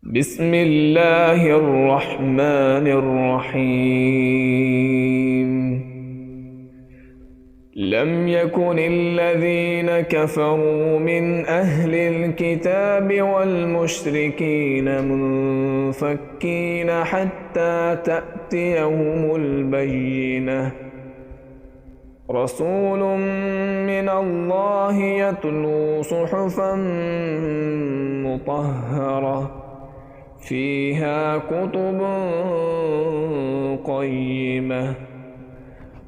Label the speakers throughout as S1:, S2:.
S1: بسم الله الرحمن الرحيم. لم يكن الذين كفروا من أهل الكتاب والمشركين منفكين حتى تأتيهم البينة. رسول من الله يتلو صحفا مطهرة فيها كتب قيمة.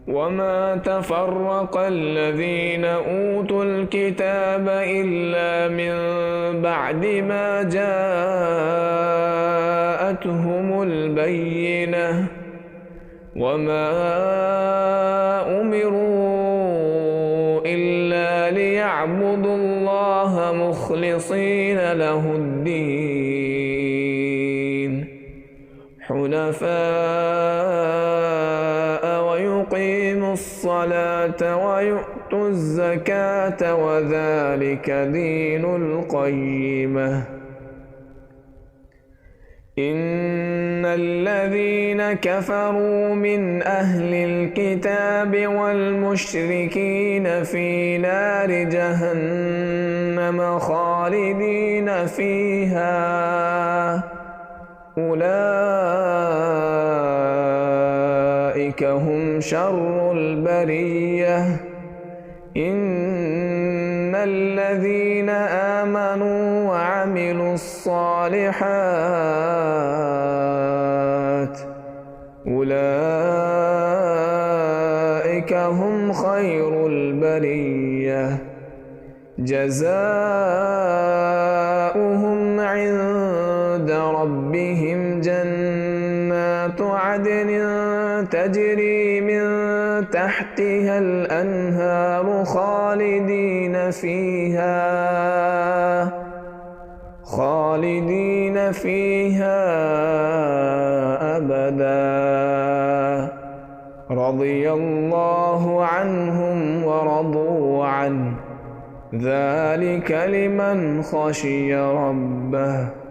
S1: وما تفرق الذين أوتوا الكتاب إلا من بعد ما جاءتهم البينة. وما أمروا إلا ليعبدوا الله مخلصين له الدين حنفاء ويقيموا الصلاة ويؤتوا الزكاة وذلك دين القيمة. إن الذين كفروا من أهل الكتاب والمشركين في نار جهنم خالدين فيها أولئك هم شر البرية. إن الذين آمنوا وعملوا الصالحات أولئك هم خير البرية. جزاؤهم عند ربهم جنات عدن تجري من تحتها الأنهار خالدين فيها أبدا. رضي الله عنهم ورضوا عنه ذلك لمن خشي ربه.